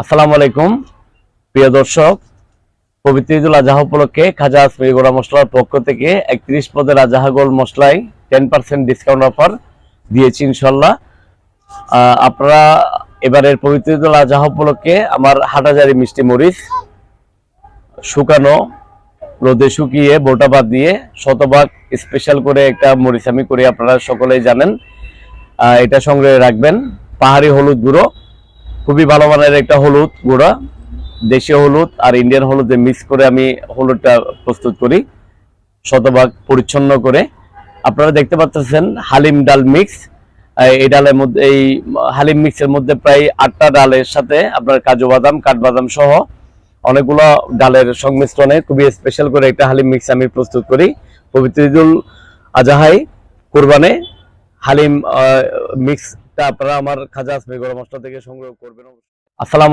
আসসালামু আলাইকুম প্রিয় দর্শক, পবিত্র ঈদুল আজহা উপলক্ষে খাজা আজমিরি গোড়া মশলার পক্ষ থেকে 31 পদের আজহা গোল মশলায় 10% ডিসকাউন্ট অফার দিয়েছি ইনশাল্লাহ। আপনারা এবারের পবিত্র ঈদুল আজহা উপলক্ষে আমার হাটাজারি মিষ্টি মরিচ শুকানো রোদে শুকিয়ে বোটা বাদ দিয়ে শতভাগ স্পেশাল করে একটা মরিচ আমি করি, আপনারা সকলেই জানেন। এটা সংগ্রহে রাখবেন। পাহাড়ি হলুদ গুঁড়ো, খুবই ভালো মানের একটা হলুদ গুঁড়া, দেশীয় হলুদ আর ইন্ডিয়ান হলুদে মিক্স করে আমি হলুদটা প্রস্তুত করি শতভাগ পরিচ্ছন্ন করে। আপনারা দেখতে পাচ্ছেন হালিম ডাল মিক্স। এই ডালের মধ্যে, এই হালিম মিক্সের মধ্যে প্রায় 8টা ডালের সাথে আপনার কাজু বাদাম, কাঠবাদাম সহ অনেকগুলো ডালের সংমিশ্রণে খুবই স্পেশাল করে একটা হালিম মিক্স আমি প্রস্তুত করি পবিত্র ঈদুল আজহায় কুরবানে। হালিম মিক্সটা আপনারা আমার খাজা আজমিরি গোড়া মশলা থেকে সংগ্রহ করবেন। আসসালাম।